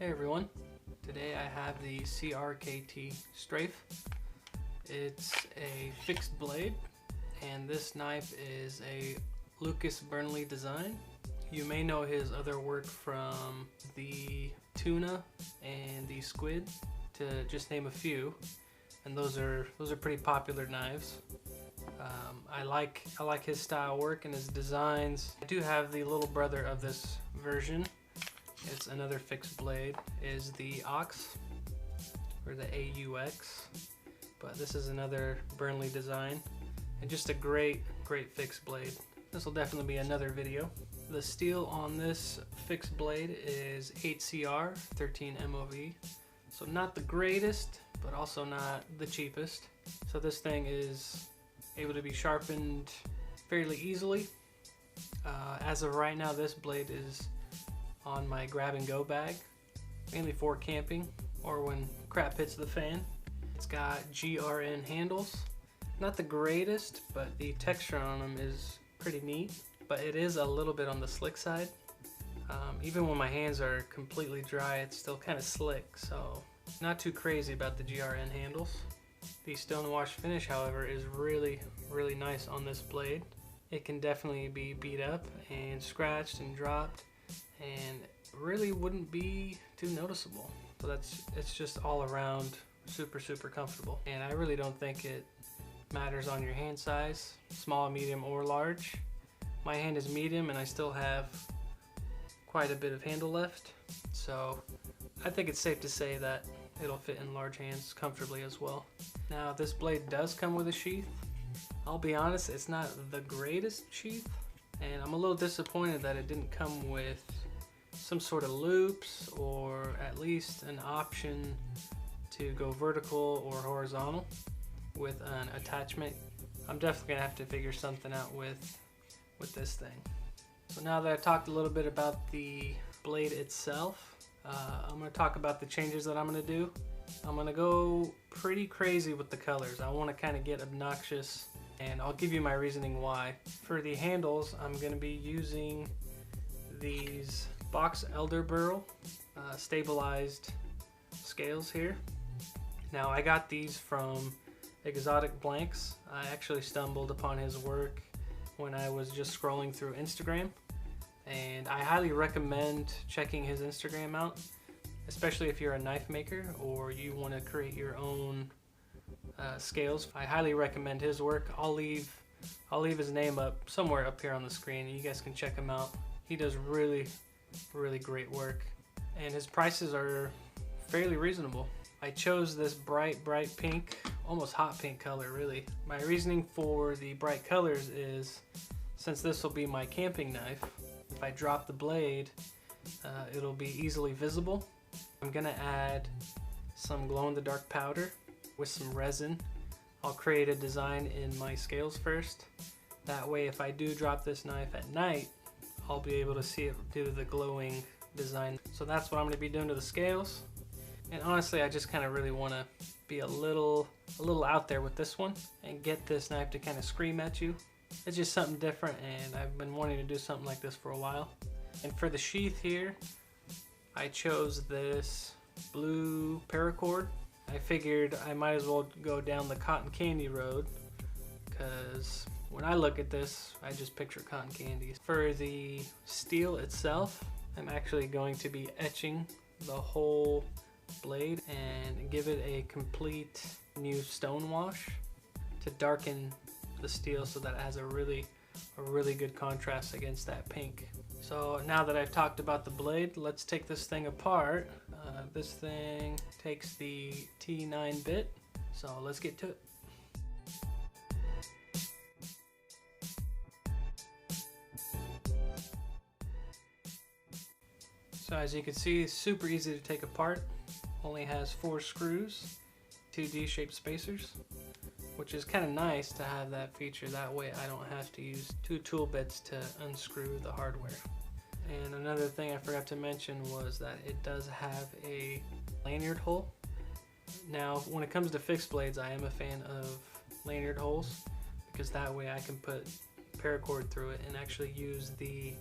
Hey everyone, today I have the CRKT Strafe. It's a fixed blade and this knife is a Lucas Burnley design. You may know his other work from the tuna and the squid, to just name a few, and those are pretty popular knives. I like his style work and his designs. I do have the little brother of this version. It's another fixed blade, is the Ox, or the AUX, but this is another Burnley design, and just a great fixed blade. This will definitely be another video. The steel on this fixed blade is 8CR 13 MOV, so not the greatest, but also not the cheapest. So this thing is able to be sharpened fairly easily. As of right now, this blade is on my grab and go bag, mainly for camping or when crap hits the fan. It's got GRN handles, not the greatest, but the texture on them is pretty neat, but it is a little bit on the slick side. Even when my hands are completely dry, it's still kind of slick, so not too crazy about the GRN handles. The stone wash finish, however, is really nice on this blade. It can definitely be beat up and scratched and dropped, and really wouldn't be too noticeable. So it's just all around super comfortable, and I really don't think it matters on your hand size, small, medium, or large. My hand is medium and I still have quite a bit of handle left, so I think it's safe to say that it'll fit in large hands comfortably as well. Now, this blade does come with a sheath. I'll be honest, it's not the greatest sheath, and I'm a little disappointed that it didn't come with some sort of loops, or at least an option to go vertical or horizontal with an attachment. I'm definitely gonna have to figure something out with this thing. So now that I've talked a little bit about the blade itself, I'm gonna talk about the changes that I'm gonna do. I'm gonna go pretty crazy with the colors. I wanna kind of get obnoxious, and I'll give you my reasoning why. For the handles, I'm gonna be using these box elderburl stabilized scales here. Now, I got these from Exotic Blanks. I actually stumbled upon his work when I was just scrolling through Instagram, and I highly recommend checking his Instagram out, especially if you're a knife maker or you want to create your own scales. I highly recommend his work. I'll leave his name up somewhere up here on the screen, and you guys can check him out. He does really great work, and his prices are fairly reasonable. I chose this bright pink, almost hot pink color, really. My reasoning for the bright colors is, since this will be my camping knife, if I drop the blade, it'll be easily visible. I'm gonna add some glow-in-the-dark powder with some resin. I'll create a design in my scales first. That way, if I do drop this knife at night, I'll be able to see it due to the glowing design. So that's what I'm gonna be doing to the scales. And honestly, I just kind of really want to be a little out there with this one and get this knife to kind of scream at you. It's just something different, and I've been wanting to do something like this for a while. And for the sheath here, I chose this blue Paracord. I figured I might as well go down the cotton candy road, because when I look at this, I just picture cotton candy. For the steel itself, I'm actually going to be etching the whole blade and give it a complete new stone wash to darken the steel so that it has a really good contrast against that pink. So now that I've talked about the blade, let's take this thing apart. This thing takes the T9 bit, so let's get to it. So as you can see, it's super easy to take apart. Only has 4 screws, 2 D-shaped spacers, which is kind of nice to have that feature. That way I don't have to use 2 tool bits to unscrew the hardware. And another thing I forgot to mention was that it does have a lanyard hole. Now, when it comes to fixed blades, I am a fan of lanyard holes, because that way I can put paracord through it and actually use the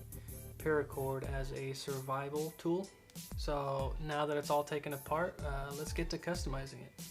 paracord as a survival tool So now that it's all taken apart, let's get to customizing it.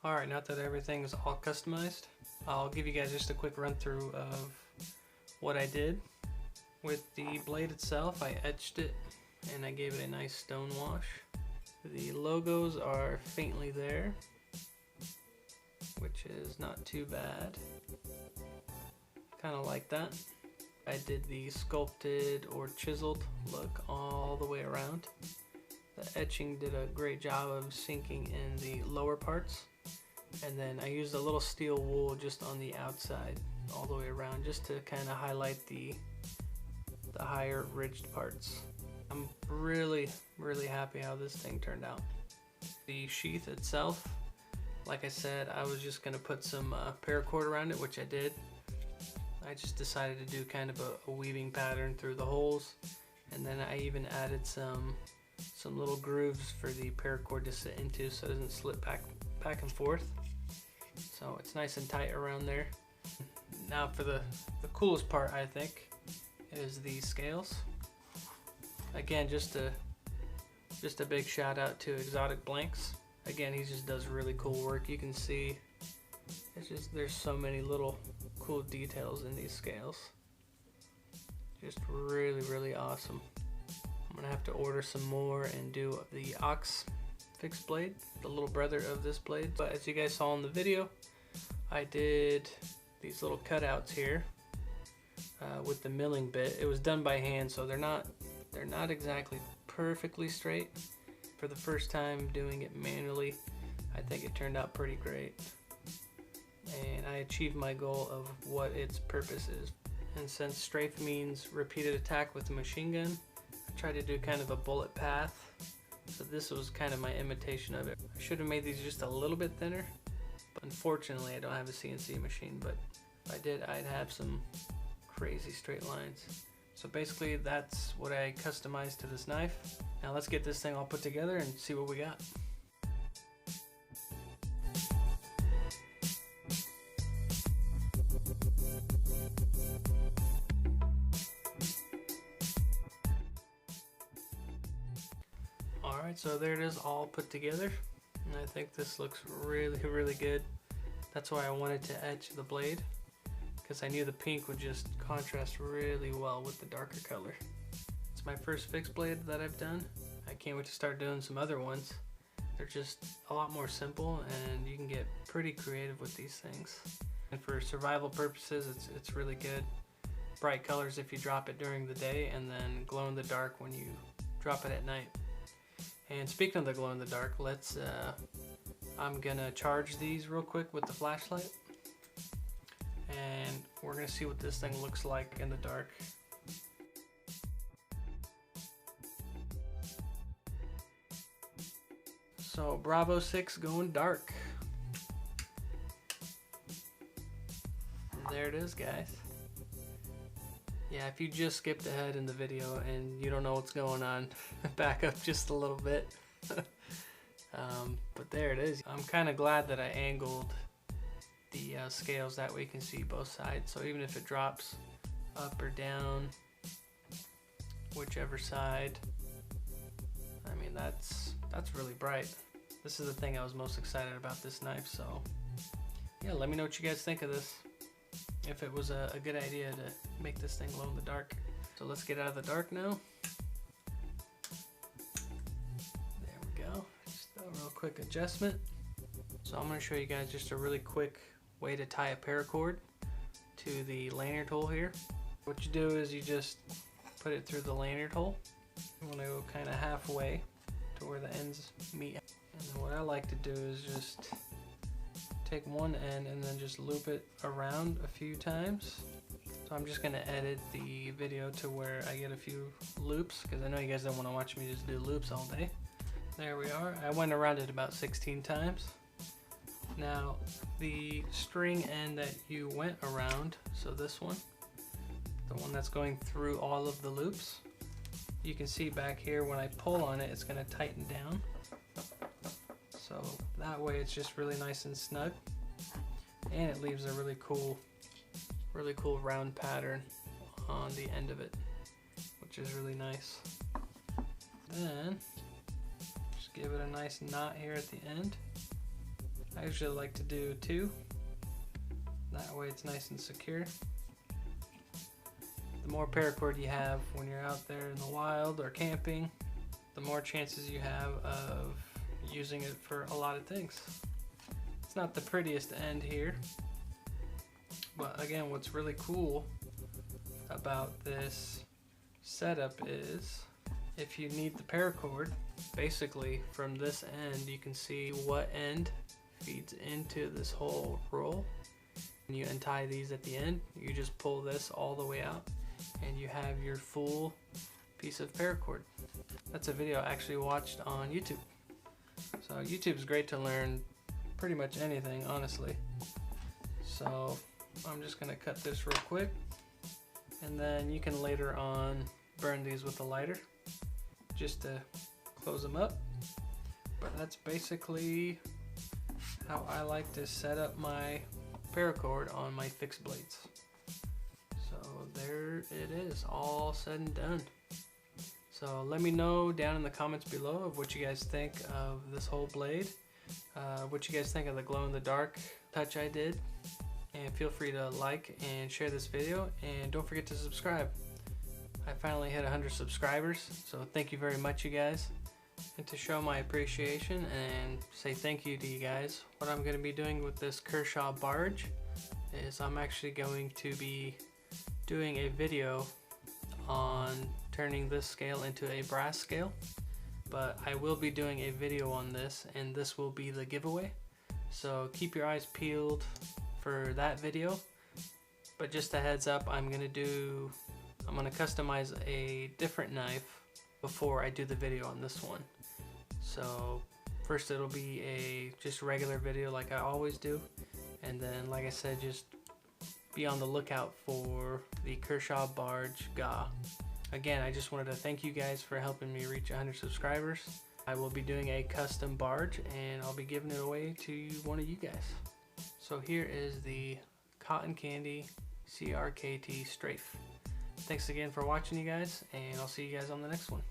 Alright, now that everything is all customized, I'll give you guys just a quick run through of what I did. With the blade itself, I etched it and I gave it a nice stone wash. The logos are faintly there, which is not too bad. Kind of like that. I did the sculpted or chiseled look all the way around. The etching did a great job of sinking in the lower parts. And then I used a little steel wool just on the outside all the way around, just to kind of highlight the higher ridged parts. I'm really happy how this thing turned out. The sheath itself, like I said, I was just gonna put some paracord around it, which I did. I just decided to do kind of a weaving pattern through the holes, and then I even added some little grooves for the paracord to sit into so it doesn't slip back and forth. So it's nice and tight around there. Now for the coolest part, I think, is the scales. Again, just a big shout out to Exotic Blanks. Again, he just does really cool work. You can see there's so many little cool details in these scales. Just really awesome. I'm gonna have to order some more and do the ox fixed blade, the little brother of this blade. But as you guys saw in the video, I did these little cutouts here with the milling bit. It was done by hand, so they're not exactly perfectly straight. For the first time doing it manually, I think it turned out pretty great. And I achieved my goal of what its purpose is. And since strafe means repeated attack with a machine gun, I tried to do kind of a bullet path. So this was kind of my imitation of it. I should have made these just a little bit thinner, but unfortunately I don't have a CNC machine, but if I did, I'd have some crazy straight lines. So basically that's what I customized to this knife. Now let's get this thing all put together and see what we got. Alright, so there it is all put together. And I think this looks really good. That's why I wanted to etch the blade, because I knew the pink would just contrast really well with the darker color. It's my first fixed blade that I've done. I can't wait to start doing some other ones. They're just a lot more simple and you can get pretty creative with these things. And for survival purposes, it's really good. Bright colors if you drop it during the day, and then glow in the dark when you drop it at night. And speaking of the glow in the dark, I'm gonna charge these real quick with the flashlight. And we're gonna see what this thing looks like in the dark. So Bravo 6 going dark. There it is, guys. Yeah, if you just skipped ahead in the video and you don't know what's going on, back up just a little bit. But there it is. I'm kind of glad that I angled the scales, that way you can see both sides. So even if it drops up or down, whichever side, I mean that's really bright. This is the thing I was most excited about this knife. So yeah, let me know what you guys think of this. If it was a good idea to make this thing glow in the dark. So let's get out of the dark now. There we go. Just a real quick adjustment. So I'm going to show you guys just a really quick way to tie a paracord to the lanyard hole here. What you do is you just put it through the lanyard hole. You want to go kind of halfway to where the ends meet. And then what I like to do is just take one end and then just loop it around a few times. So I'm just going to edit the video to where I get a few loops, because I know you guys don't want to watch me just do loops all day. There we are. I went around it about 16 times. Now the string end that you went around, so this one, the one that's going through all of the loops, you can see back here when I pull on it, it's going to tighten down. So that way it's just really nice and snug, and it leaves a really cool round pattern on the end of it, which is really nice. Then just give it a nice knot here at the end. I usually like to do 2. That way it's nice and secure. The more paracord you have when you're out there in the wild or camping, the more chances you have of using it for a lot of things. It's not the prettiest end here, but again, what's really cool about this setup is if you need the paracord, basically from this end you can see what end feeds into this whole roll. When you untie these at the end, you just pull this all the way out and you have your full piece of paracord. That's a video I actually watched on YouTube. So YouTube is great to learn pretty much anything, honestly. So I'm just gonna cut this real quick, and then you can later on burn these with a lighter just to close them up. But that's basically how I like to set up my paracord on my fixed blades. So there it is, all said and done. So let me know down in the comments below of what you guys think of this whole blade, what you guys think of the glow-in-the-dark touch I did, and feel free to like and share this video, and don't forget to subscribe. I finally hit 100 subscribers, so thank you very much, you guys. And to show my appreciation and say thank you to you guys, what I'm going to be doing with this Kershaw barge is I'm actually going to be doing a video on turning this scale into a brass scale. But I will be doing a video on this, and this will be the giveaway. So keep your eyes peeled for that video. But just a heads up, I'm going to customize a different knife before I do the video on this one. So first it'll be a just regular video like I always do, and then like I said, just be on the lookout for the Kershaw barge GA. Again, I just wanted to thank you guys for helping me reach 100 subscribers. I will be doing a custom barge and I'll be giving it away to one of you guys. So here is the Cotton Candy CRKT Strafe. Thanks again for watching, you guys, and I'll see you guys on the next one.